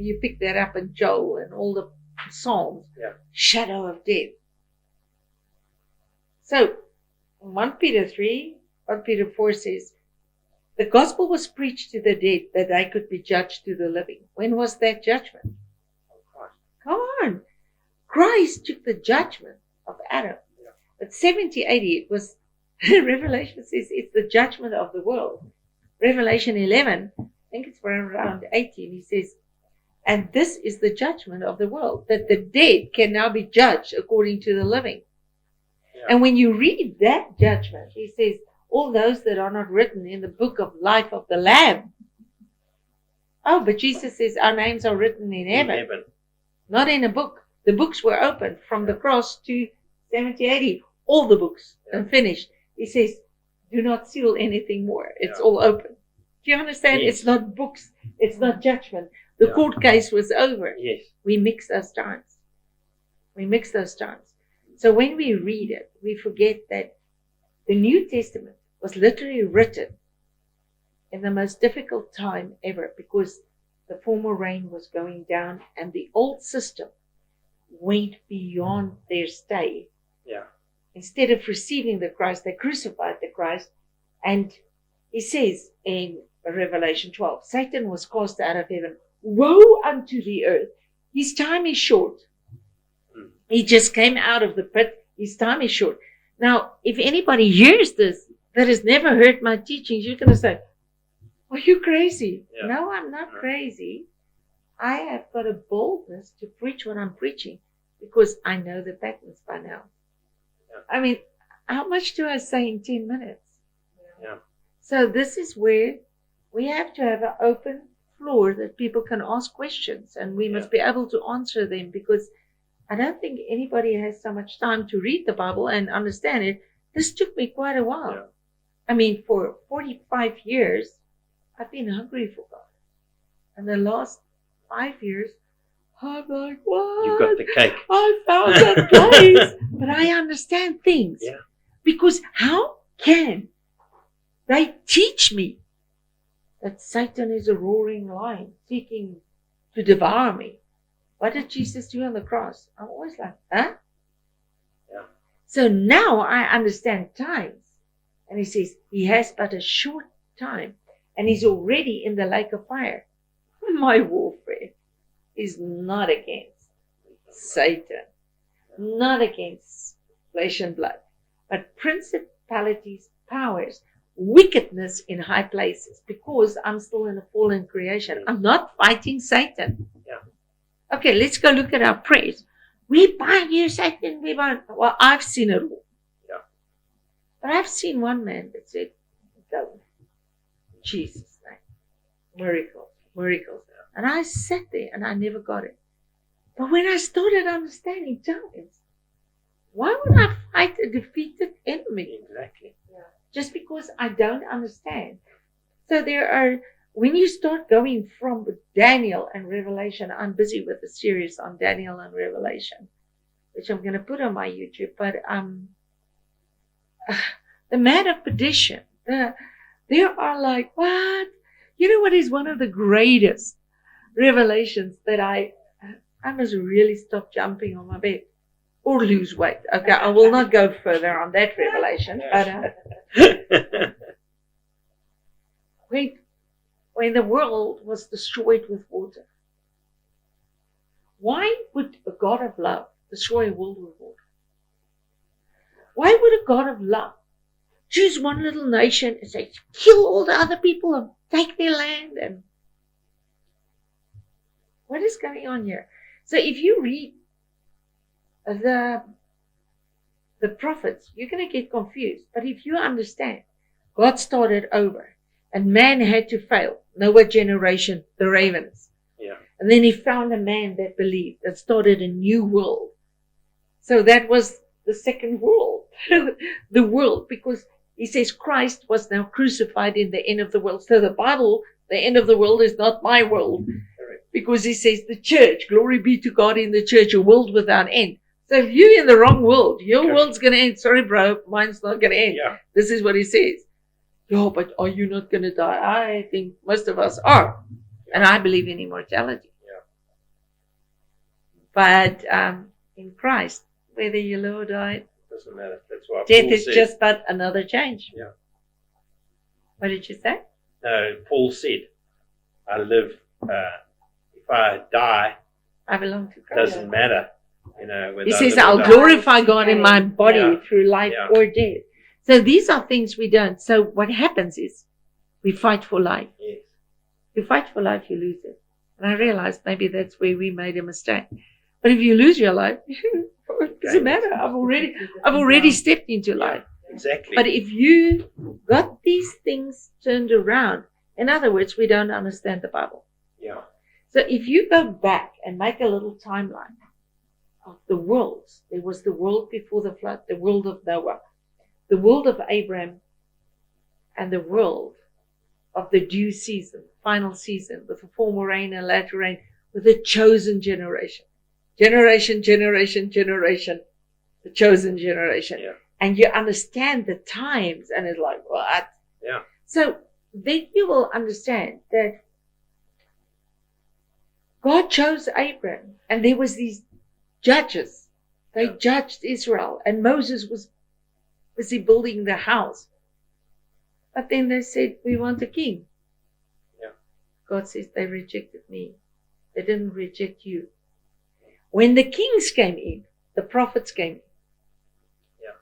You pick that up in Joel and all the Psalms. Yeah. Shadow of death. So, 1 Peter 3, 1 Peter 4 says, the gospel was preached to the dead that they could be judged to the living. When was that judgment? Come on. Christ took the judgment of Adam. Yeah. But 70, 80, it was, Revelation says it's the judgment of the world. Revelation 11, I think it's around 18, he says, and this is the judgment of the world, that the dead can now be judged according to the living. Yeah. And when you read that judgment, he says, all those that are not written in the book of life of the Lamb. Oh, but Jesus says our names are written in heaven. Not in a book. The books were opened from the cross to 70, 80. All the books and finished. He says, do not seal anything more. It's all open. Do you understand? Yes. It's not books. It's not judgment. The court case was over. Yes. We mix those times. So when we read it, we forget that the New Testament was literally written in the most difficult time ever, because the former rain was going down and the old system went beyond their stay. Yeah. Instead of receiving the Christ, they crucified the Christ. And he says in Revelation 12, Satan was cast out of heaven. Woe unto the earth. His time is short. He just came out of the pit. His time is short. Now, if anybody hears this that has never heard my teachings, you're going to say, are you crazy? Yeah. No, I'm not crazy. I have got a boldness to preach what I'm preaching because I know the patterns by now. Yeah. I mean, how much do I say in 10 minutes? Yeah. So this is where we have to have an open floor that people can ask questions, and we must be able to answer them, because I don't think anybody has so much time to read the Bible and understand it. This took me quite a while. Yeah. I mean, for 45 years, I've been hungry for God. And the last 5 years, I'm like, what? You've got the cake. I found that place. But I understand things. Yeah. Because how can they teach me that Satan is a roaring lion seeking to devour me? What did Jesus do on the cross? I'm always like, huh? Yeah. So now I understand times. And he says, he has but a short time, and he's already in the lake of fire. My warfare is not against Satan, not against flesh and blood, but principalities, powers, wickedness in high places, because I'm still in a fallen creation. I'm not fighting Satan. Yeah. Okay, let's go look at our prayers. We bind you, Satan, we bind. Well, I've seen it all. Yeah. But I've seen one man that said, go. In Jesus' name. Miracles, miracles. And I sat there and I never got it. But when I started understanding tongues, why would I fight a defeated enemy? Exactly. Just because I don't understand. So there are, when you start going from Daniel and Revelation, I'm busy with a series on Daniel and Revelation, which I'm going to put on my YouTube, but the man of perdition, there are like, what? You know what is one of the greatest revelations that I must really stop jumping on my bed or lose weight. Okay, I will not go further on that revelation, but when the world was destroyed with water, why would a God of love destroy a world with water? Why would a God of love choose one little nation and say, kill all the other people and take their land? And what is going on here? So if you read the prophets, you're going to get confused. But if you understand, God started over and man had to fail. Noah generation, the ravens. Yeah. And then he found a man that believed, that started a new world. So that was the second world, the world, because he says Christ was now crucified in the end of the world. So the Bible, the end of the world is not my world, because he says the church, glory be to God in the church, a world without end. So if you're in the wrong world, your world's going to end. Sorry, bro, mine's not going to end. Yeah. This is what he says. Yeah, but are you not going to die? I think most of us are. And I believe in immortality. Yeah. But in Christ, whether you live or die, Doesn't matter. That's why death Paul is said, just but another change. Yeah. What did you say? No, Paul said, I live, if I die, I belong to Christ. doesn't matter. Whether He I says, live or I'll die. glorify God in my body Yeah. through life Yeah. or death. So these are things we don't. So what happens is we fight for life. Yes. You fight for life, you lose it. And I realized maybe that's where we made a mistake. But if you lose your life, it doesn't matter. I've already stepped into life. Exactly. But if you got these things turned around, in other words, we don't understand the Bible. Yeah. So if you go back and make a little timeline of the worlds, there was the world before the flood, the world of Noah, the world of Abraham, and the world of the due season, final season, with the former rain and latter rain, with the chosen generation. Generation, the chosen generation. Yeah. And you understand the times, and it's like, what? Yeah. So then you will understand that God chose Abraham, and there was these judges. They judged Israel, and Moses was busy building the house. But then they said, we want a king. Yeah. God says, they rejected me. They didn't reject you. When the kings came in, the prophets came in. Yeah.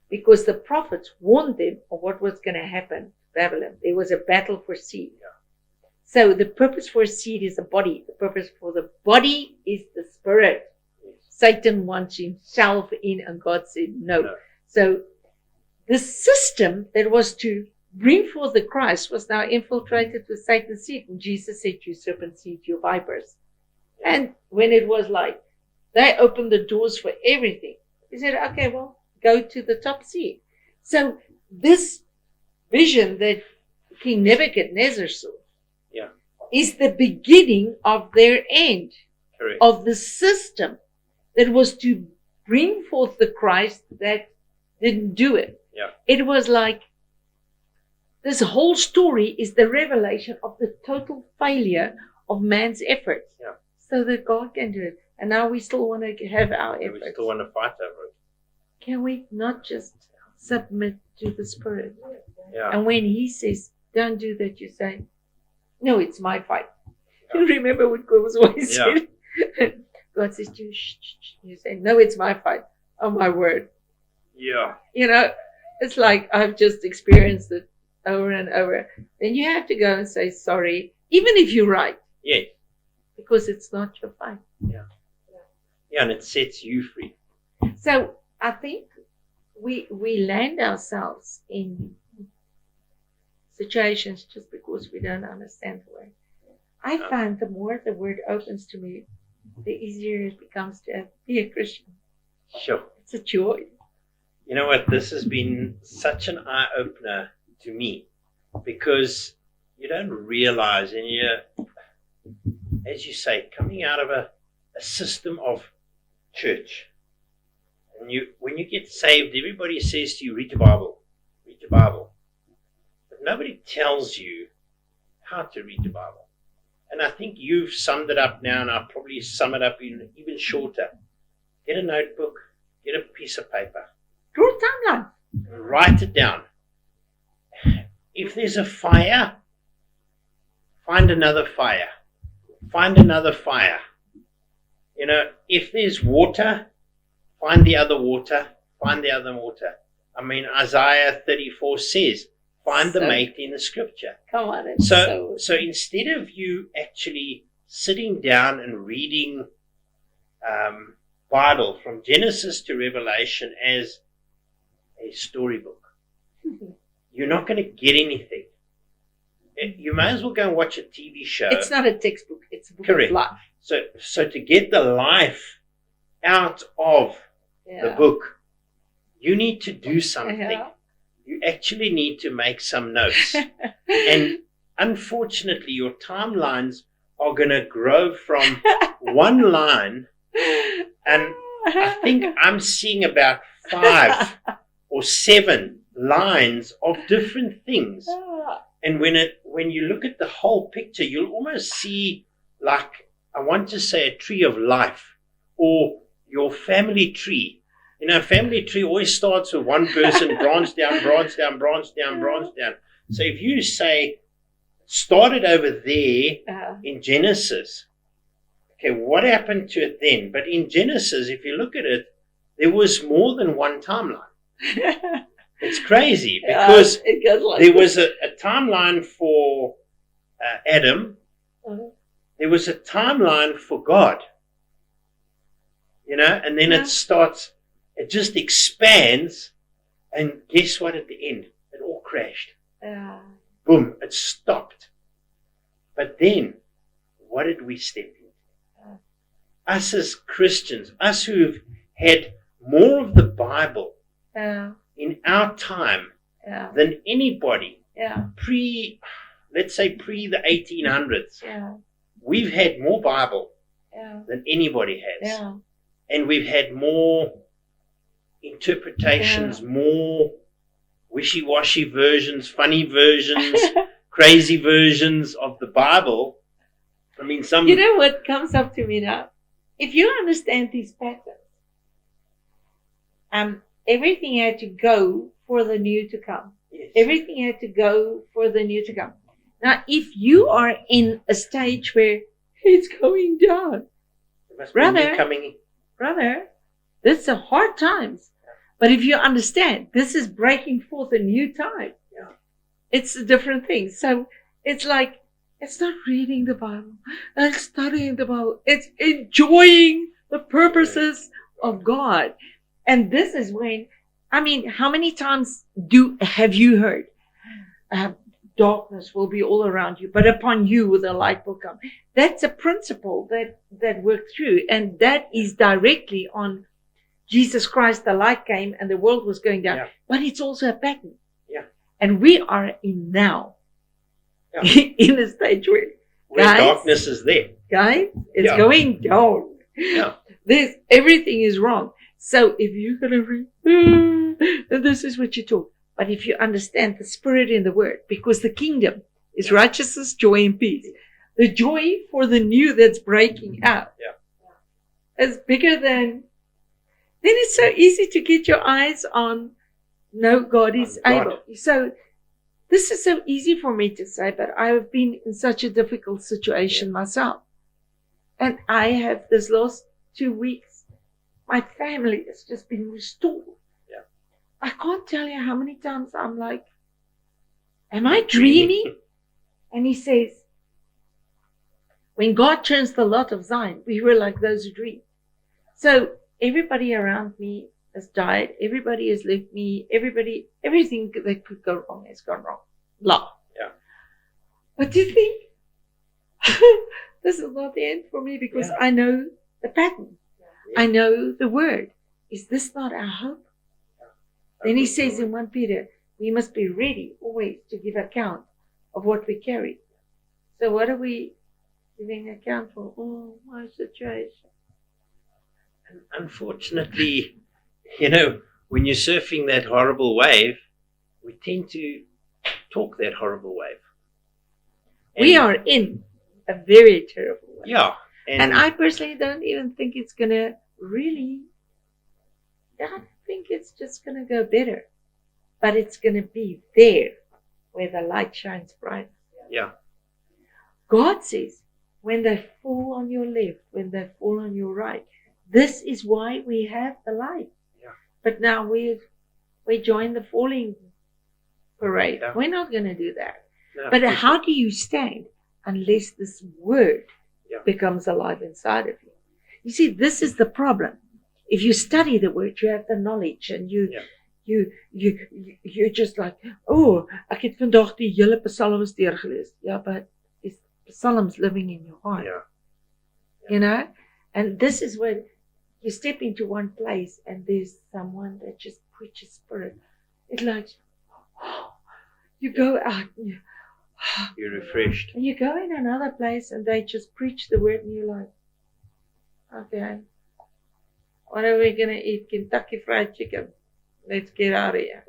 Because the prophets warned them of what was going to happen to Babylon. There was a battle for seed. Yeah. So the purpose for a seed is the body. The purpose for the body is the spirit. Yes. Satan wants himself in, and God said no. So the system that was to bring forth the Christ was now infiltrated with Satan's seed. And Jesus said, you serpent seed, you vipers. And when it was like, they opened the doors for everything. He said, okay, well, go to the top seed. So this vision that King Nebuchadnezzar saw is the beginning of their end. Correct. Of the system that was to bring forth the Christ that didn't do it. Yeah. It was like this whole story is the revelation of the total failure of man's efforts. Yeah. So that God can do it. And now we still want to have our And efforts. we still want to fight over it. Can we not just submit to the Spirit? Yeah. And when He says, don't do that, you say, no, it's my fight. You remember what God was always said? God says to you, shh, shh, shh. You say, no, it's my fight. Oh, my word. Yeah. It's like I've just experienced it over and over. Then you have to go and say sorry, even if you're right. Yes. Because it's not your fight. Yeah. Yeah, and it sets you free. So I think we land ourselves in situations just because we don't understand the word. I find the more the word opens to me, the easier it becomes to be a Christian. Sure. It's a joy. You know what? This has been such an eye-opener to me, because you don't realize, and as you say, coming out of a system of church, and when you get saved, everybody says to you, read your Bible, but nobody tells you how to read the Bible. And I think you've summed it up now, and I'll probably sum it up even shorter. Get a notebook, get a piece of paper, Draw a timeline. write it down. If there's a fire, find another fire. Find another fire. If there's water, find the other water. Find the other water. I mean, Isaiah 34 says, find the mate in the scripture. Come on. So instead of you actually sitting down and reading Bible from Genesis to Revelation as a storybook, you're not going to get anything. You might as well go and watch a TV show. It's not a textbook. It's a book Correct. of life. So to get the life out of the book, you need to do something. Yeah. You actually need to make some notes. And unfortunately, your timelines are going to grow from one line, and I think I'm seeing about 5 or 7 lines of different things. And when you look at the whole picture, you'll almost see, like, I want to say, a tree of life or your family tree. Family tree always starts with one person, branch down, branch down, branch down, branch down. So if you say, started over there in Genesis, okay, what happened to it then? But in Genesis, if you look at it, there was more than one timeline. It's crazy because there was a timeline for Adam. There was a timeline for God. And then it starts, it just expands, and guess what at the end? It all crashed. Boom, it stopped. But then, what did we step into? Us as Christians, us who've had more of the Bible in our time than anybody, let's say pre the 1800s, we've had more Bible than anybody has. And we've had more interpretations, more wishy-washy versions, funny versions, crazy versions of the Bible. I mean, some... You know what comes up to me now? If you understand these patterns, everything had to go for the new to come. Yes. Everything had to go for the new to come. Now, if you are in a stage where it's going down, brother, this is hard times. But if you understand, this is breaking forth a new time. It's a different thing. So it's like, it's not reading the Bible and studying the Bible. It's enjoying the purposes of God. And this is when, how many times have you heard, darkness will be all around you, but upon you the light will come. That's a principle that worked through, and that is directly on Jesus Christ. The light came and the world was going down, but it's also a pattern. And we are in now, in a stage where darkness is there. Guys, it's going down. Everything is wrong. So if you're going to read, and this is what you talk. But if you understand the spirit in the word, because the kingdom is righteousness, joy, and peace. The joy for the new that's breaking out is bigger than... Then it's so easy to get your eyes on, no, God is able. So this is so easy for me to say, but I have been in such a difficult situation myself. And I have this last 2 weeks, my family has just been restored. I can't tell you how many times I'm like, am I dreaming? And he says, when God turns the lot of Zion, we were like those who dream. So everybody around me has died. Everybody has left me. Everything that could go wrong has gone wrong. Blah. But do you think this is not the end for me? Because I know the pattern. I know the word. Is this not our hope? Then he says in 1 Peter, we must be ready always to give account of what we carry. So what are we giving account for? Oh, my situation. And unfortunately, when you're surfing that horrible wave, we tend to talk that horrible wave. We are in a very terrible wave. Yeah. And I personally don't even think it's going to really... I think it's just going to go better, but it's going to be there where the light shines bright. God says, when they fall on your left, when they fall on your right, this is why we have the light. But now we join the falling parade. We're not going to do that. No, but how do you stand unless this word becomes alive inside of you? You see, this is the problem. If you study the word, you have the knowledge, and you're just like, oh, ek het vandag die hele psalms deurgelees. But is psalms living in your heart? And this is where you step into one place and there's someone that just preaches spirit. It's like, you go out and you're refreshed. And you go in another place and they just preach the word and you're like, okay, what are we going to eat? Kentucky Fried Chicken. Let's get out of here.